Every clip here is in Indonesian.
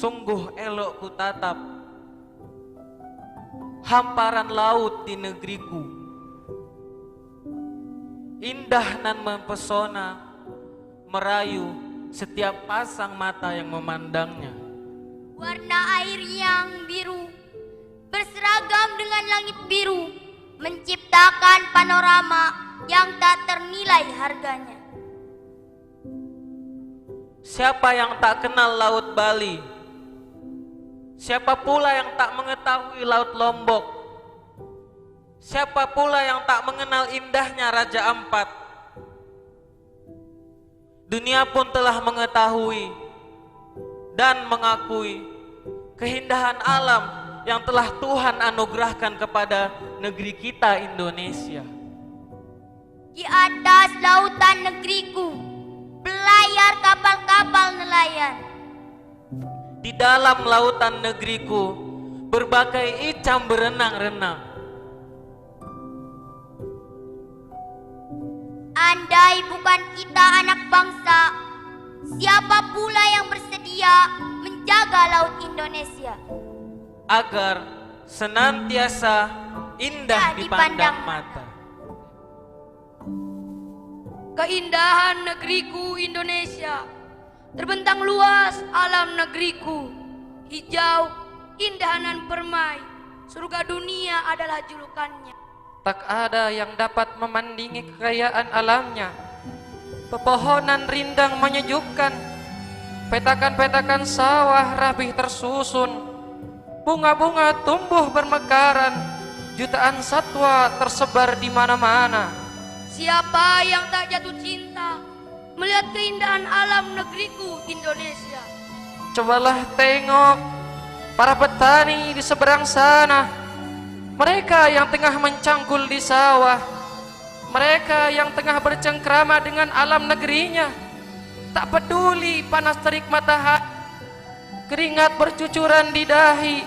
Sungguh elok ku tatap hamparan laut di negeriku, indah nan mempesona, merayu setiap pasang mata yang memandangnya. Warna air yang biru berseragam dengan langit biru, menciptakan panorama yang tak ternilai harganya. Siapa yang tak kenal Laut Bali? Siapa pula yang tak mengetahui Laut Lombok? Siapa pula yang tak mengenal indahnya Raja Ampat? Dunia pun telah mengetahui dan mengakui keindahan alam yang telah Tuhan anugerahkan kepada negeri kita Indonesia. Di atas lautan negeriku belayar kapal-kapal nelayan. Di dalam lautan negeriku berbagai icam berenang-renang. Andai bukan kita anak bangsa, siapa pula yang bersedia menjaga laut Indonesia agar senantiasa indah dipandang mata. Keindahan negeriku Indonesia, terbentang luas alam negeriku, hijau, indah nan permai, surga dunia adalah julukannya. Tak ada yang dapat memandingi kekayaan alamnya. Pepohonan rindang menyejukkan, petakan-petakan sawah rapih tersusun, bunga-bunga tumbuh bermekaran, jutaan satwa tersebar di mana-mana. Siapa yang tak jatuh cinta melihat keindahan alam negeriku Indonesia? Cobalah tengok para petani di seberang sana, mereka yang tengah mencangkul di sawah, mereka yang tengah bercengkrama dengan alam negerinya, tak peduli panas terik matahari, keringat bercucuran di dahi,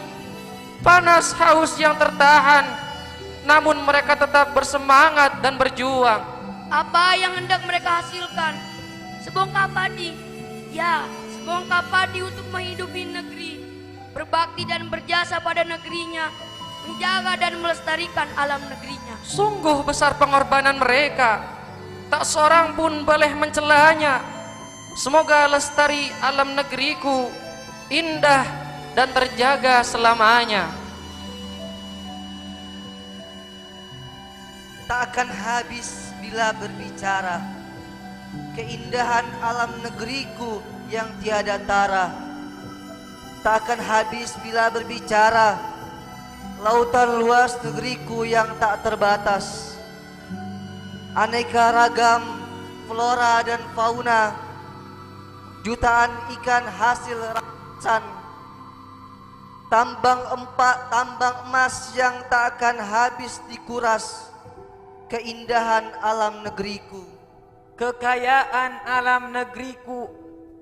panas haus yang tertahan, namun mereka tetap bersemangat dan berjuang. Apa yang hendak mereka hasilkan? Sebongkah padi, ya, sebongkah padi untuk menghidupi negeri, berbakti dan berjasa pada negerinya, menjaga dan melestarikan alam negerinya. Sungguh besar pengorbanan mereka, tak seorang pun boleh mencelanya. Semoga lestari alam negeriku indah dan terjaga selamanya. Tak akan habis bila berbicara keindahan alam negeriku yang tiada tara. Tak akan habis bila berbicara lautan luas negeriku yang tak terbatas. Aneka ragam flora dan fauna, jutaan ikan hasil rampasan, tambang emas yang tak akan habis dikuras. Keindahan alam negeriku, Kekayaan alam negeriku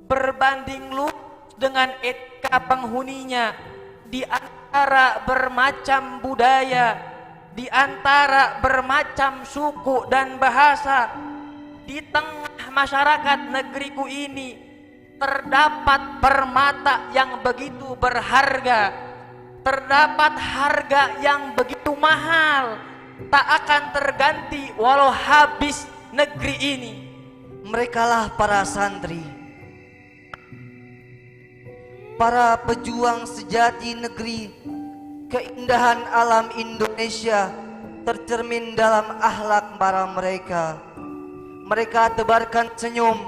berbanding lurus dengan etika penghuninya, di antara bermacam budaya, di antara bermacam suku dan bahasa. Di tengah masyarakat negeriku ini terdapat permata yang begitu berharga, terdapat harga yang begitu mahal, tak akan terganti walau habis negeri ini. merekalah para santri, para pejuang sejati negeri. Keindahan alam Indonesia tercermin dalam akhlak para mereka. Mereka tebarkan senyum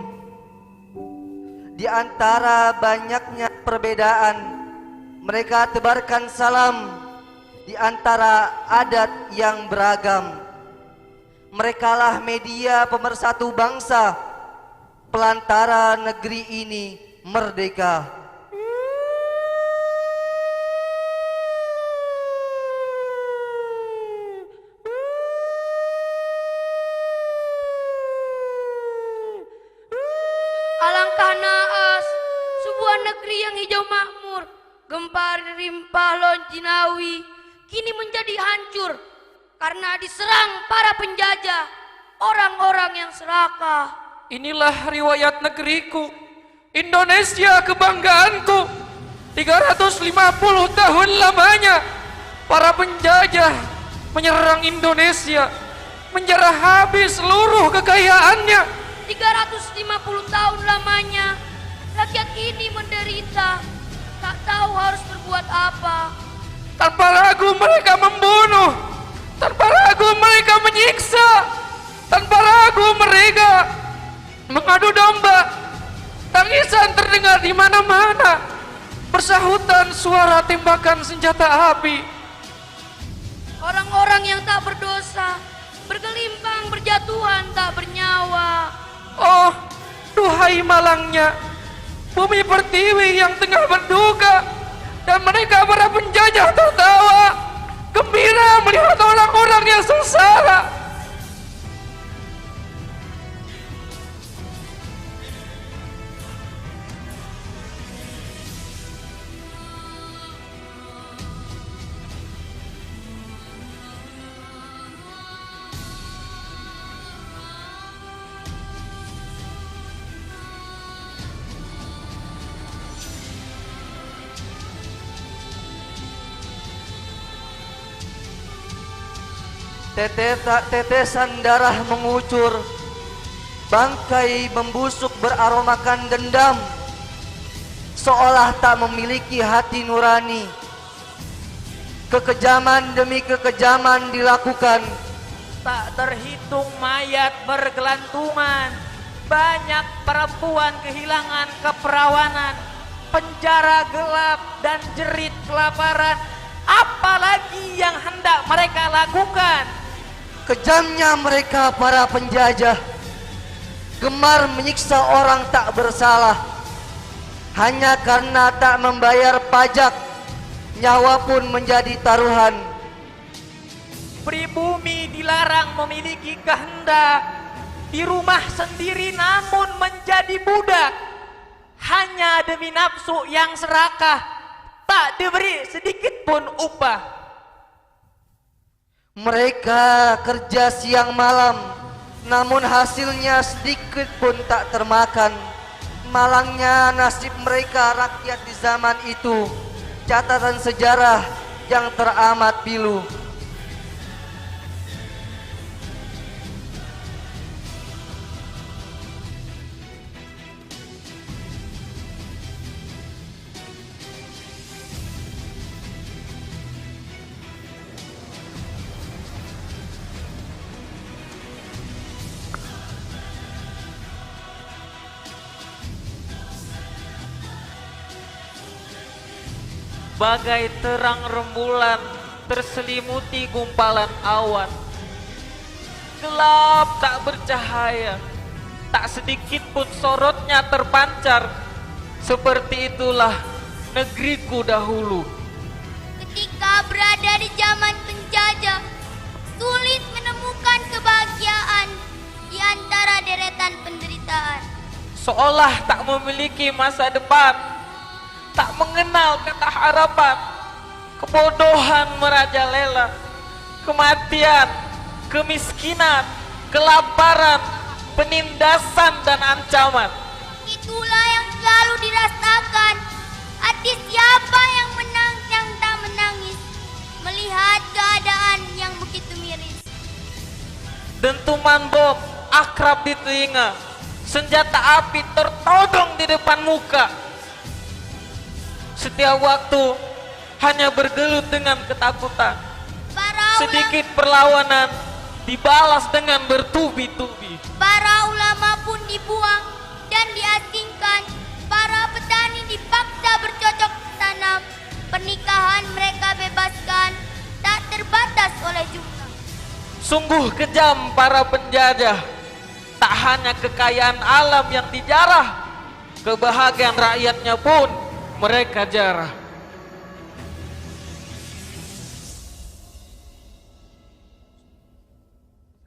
di antara banyaknya perbedaan. Mereka tebarkan salam di antara adat yang beragam. Merekalah media pemersatu bangsa, pelantara negeri ini merdeka. Alangkah naas sebuah negeri yang hijau makmur, gempar rimpah Lonjinawi, kini menjadi hancur karena diserang para penjajah, orang-orang yang serakah. Inilah riwayat negeriku, Indonesia kebanggaanku. 350 tahun lamanya para penjajah menyerang Indonesia, menjarah habis seluruh kekayaannya. 350 tahun lamanya rakyat ini menderita, tak tahu harus berbuat apa. Tanpa ragu mereka membunuh, tanpa ragu mereka menyiksa, tanpa ragu mereka mengadu domba. Tangisan terdengar di mana-mana, bersahutan suara tembakan senjata api. Orang-orang yang tak berdosa bergelimpang berjatuhan tak bernyawa. Oh, duhai malangnya bumi pertiwi yang tengah berduka, dan mereka para penjajah tertawa gembira melihat orang-orang yang sengsara. Tetesan darah mengucur, bangkai membusuk beraromakan dendam, seolah tak memiliki hati nurani. Kekejaman demi kekejaman dilakukan. Tak terhitung mayat bergelantungan, banyak perempuan kehilangan keperawanan, penjara gelap dan jerit kelaparan. Apalagi yang hendak mereka lakukan? Kejamnya mereka para penjajah, gemar menyiksa orang tak bersalah. Hanya karena tak membayar pajak, nyawa pun menjadi taruhan. Pribumi dilarang memiliki kehendak, di rumah sendiri namun menjadi budak. Hanya demi nafsu yang serakah, tak diberi sedikit pun upah. Mereka kerja siang malam, namun hasilnya sedikit pun tak termakan. Malangnya nasib mereka rakyat di zaman itu, catatan sejarah yang teramat pilu. Bagai terang rembulan terselimuti gumpalan awan, gelap tak bercahaya, tak sedikit pun sorotnya terpancar. Seperti itulah negeriku dahulu. Ketika berada di zaman penjajah, sulit menemukan kebahagiaan di antara deretan penderitaan. Seolah tak memiliki masa depan, tak mengenal kata harapan. Kebodohan merajalela, kematian, kemiskinan, kelaparan, penindasan dan ancaman. Itulah yang selalu dirasakan hati siapa yang menang yang tak menangis, melihat keadaan yang begitu miris. Dentuman bom akrab di telinga, senjata api tertodong di depan muka. Setiap waktu hanya bergelut dengan ketakutan. Sedikit perlawanan dibalas dengan bertubi-tubi. Para ulama pun dibuang dan diasingkan. Para petani dipaksa bercocok tanam. Pernikahan mereka bebaskan, tak terbatas oleh jumlah. Sungguh kejam para penjajah. Tak hanya kekayaan alam yang dijarah, kebahagiaan rakyatnya pun mereka jarah.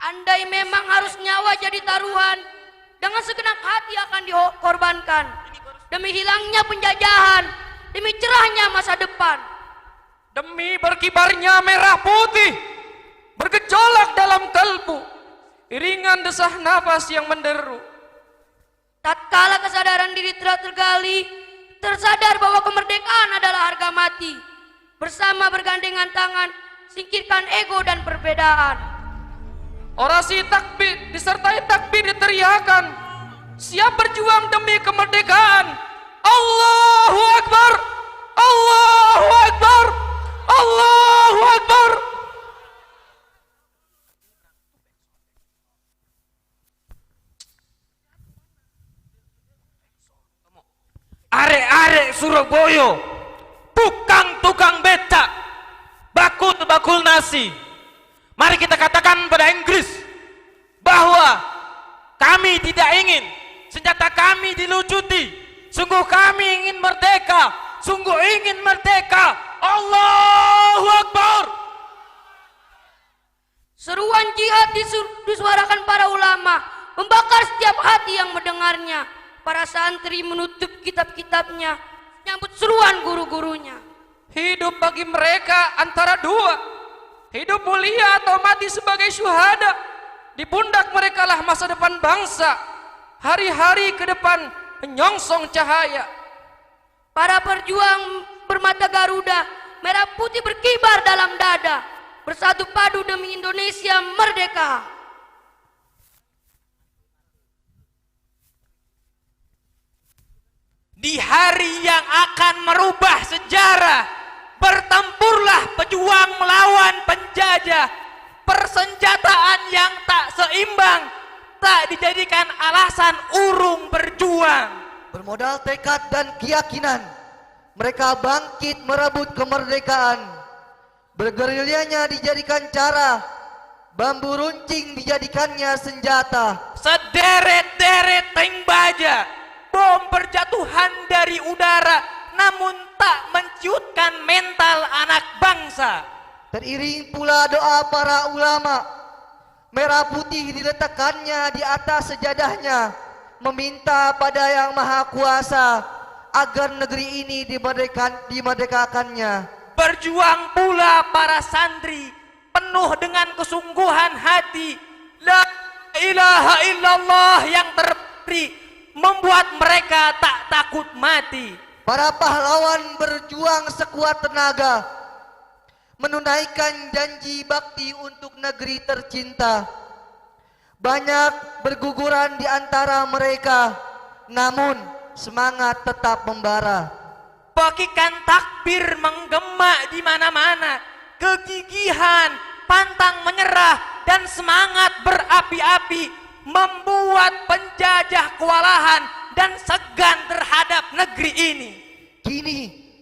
Andai memang harus nyawa jadi taruhan, dengan segenap hati akan dikorbankan. Demi hilangnya penjajahan, demi cerahnya masa depan. Demi berkibarnya merah putih, bergejolak dalam kalbu, iringan desah nafas yang menderu. Tatkala kesadaran diri telah tergali, tersadar bahwa kemerdekaan adalah harga mati. Bersama bergandengan tangan, singkirkan ego dan perbedaan. Orasi takbir disertai takbir diteriakan. Siap berjuang demi kemerdekaan. Allahu Akbar. Allahu Akbar. Allahu Akbar. Arek-arek Surabaya, tukang-tukang becak, bakul-bakul nasi. Mari kita katakan pada Inggris bahwa kami tidak ingin senjata kami dilucuti. Sungguh kami ingin merdeka, sungguh ingin merdeka. Allahu Akbar. Seruan jihad disuarakan para ulama, membakar setiap hati yang mendengarnya. Para santri menutup kitab-kitabnya, menyambut seruan guru-gurunya. Hidup bagi mereka antara dua, hidup mulia atau mati sebagai syuhada. Di pundak mereka lah masa depan bangsa, hari-hari ke depan menyongsong cahaya. Para perjuang bermata Garuda, merah putih berkibar dalam dada, bersatu padu demi Indonesia merdeka. Di hari yang akan merubah sejarah, bertempurlah pejuang melawan penjajah. Persenjataan yang tak seimbang tak dijadikan alasan urung berjuang. Bermodal tekad dan keyakinan, mereka bangkit merebut kemerdekaan. Bergerilyanya dijadikan cara, bambu runcing dijadikannya senjata. Sederet-deret tank baja, bom berjatuhan dari udara, namun tak menciutkan mental anak bangsa. Teriring pula doa para ulama, merah putih diletakkannya di atas sejadahnya, meminta pada Yang Maha Kuasa agar negeri ini dimerdekakannya. Berjuang pula para santri penuh dengan kesungguhan hati. La ilaha illallah yang terpilih membuat mereka tak takut mati. Para pahlawan berjuang sekuat tenaga, menunaikan janji bakti untuk negeri tercinta. Banyak berguguran di antara mereka, namun semangat tetap membara. Bagikan takbir menggema di mana-mana, kegigihan, pantang menyerah dan semangat berapi-api membuat penjajah kewalahan dan segan terhadap negeri ini. Kini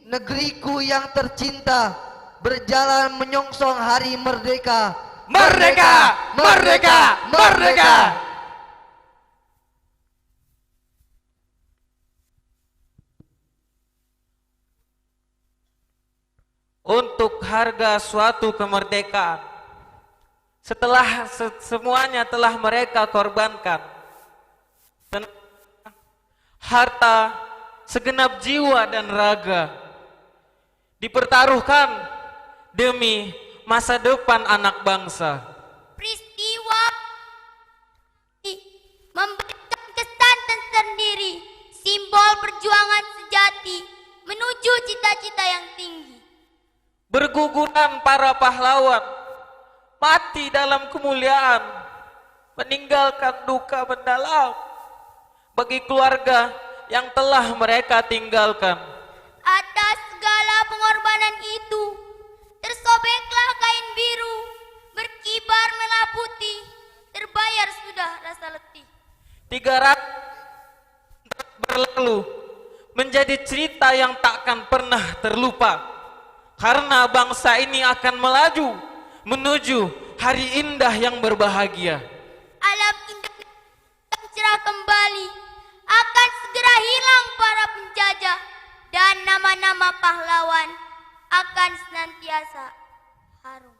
negeriku yang tercinta berjalan menyongsong hari merdeka. Merdeka, merdeka, merdeka. Untuk harga suatu kemerdekaan, setelah semuanya telah mereka korbankan, harta, segenap jiwa dan raga dipertaruhkan demi masa depan anak bangsa. Peristiwa memberikan kesan tersendiri, simbol perjuangan sejati menuju cita-cita yang tinggi. Berguguran para pahlawan, mati dalam kemuliaan, meninggalkan duka mendalam bagi keluarga yang telah mereka tinggalkan. Atas segala pengorbanan itu, tersobeklah kain biru, berkibar merah putih, terbayar sudah rasa letih. 300 berlalu menjadi cerita yang takkan pernah terlupa, karena bangsa ini akan melaju menuju hari indah yang berbahagia. Alam indah yang cerah kembali, akan segera hilang para penjajah, dan nama-nama pahlawan akan senantiasa harum.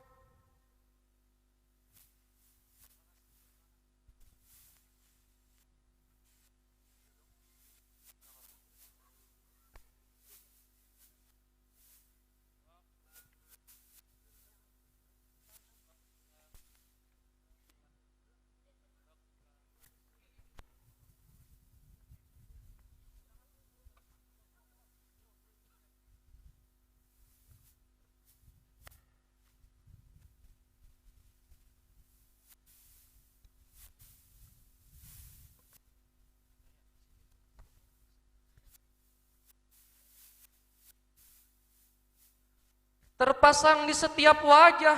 terpasang di setiap wajah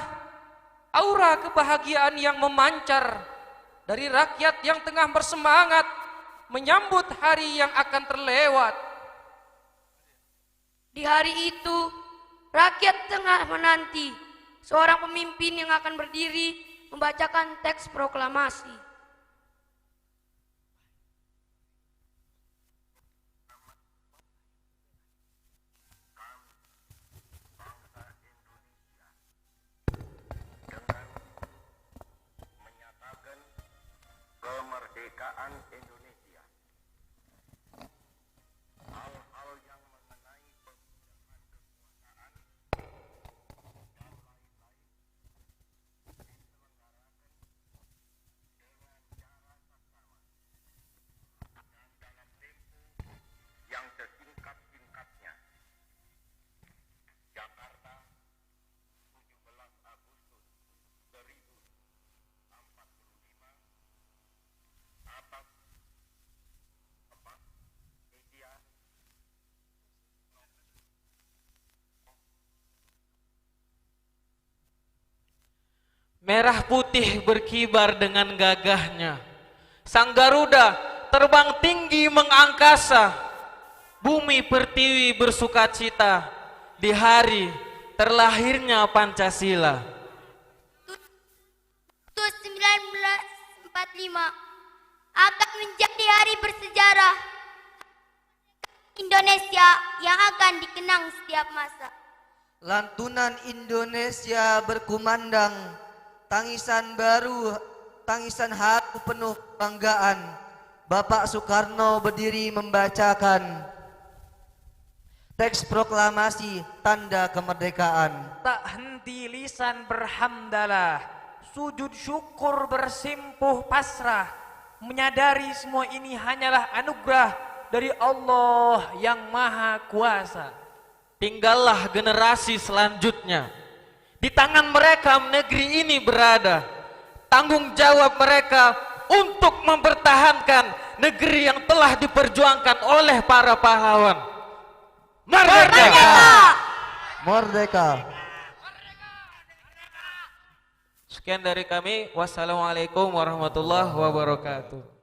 aura kebahagiaan yang memancar dari rakyat yang tengah bersemangat menyambut hari yang akan terlewat. Di hari itu, rakyat tengah menanti seorang pemimpin yang akan berdiri membacakan teks proklamasi. Kemerdekaan Indonesia. Hal-hal yang mengenai pemindahan kekuasaan dan lain-lain diselenggarakan dengan cara seksama dan dalam tempo yang sesingkat-singkatnya. Jakarta, 17 Agustus 1045 atas India. Merah putih berkibar dengan gagahnya. Sang Garuda terbang tinggi mengangkasa. Bumi pertiwi bersukacita di hari terlahirnya Pancasila. Agustus 1945 akan menjadi hari bersejarah Indonesia yang akan dikenang setiap masa. Lantunan Indonesia berkumandang, tangisan baru, tangisan haru penuh kebanggaan. Bapak Soekarno berdiri membacakan teks proklamasi tanda kemerdekaan. Tak henti lisan berhamdalah, sujud syukur bersimpuh pasrah, menyadari semua ini hanyalah anugerah dari Allah yang Maha Kuasa. Tinggallah generasi selanjutnya. Di tangan mereka negeri ini berada. Tanggung jawab mereka untuk mempertahankan negeri yang telah diperjuangkan oleh para pahlawan. Merdeka! Merdeka! Sekian dari kami. Wassalamualaikum warahmatullahi wabarakatuh.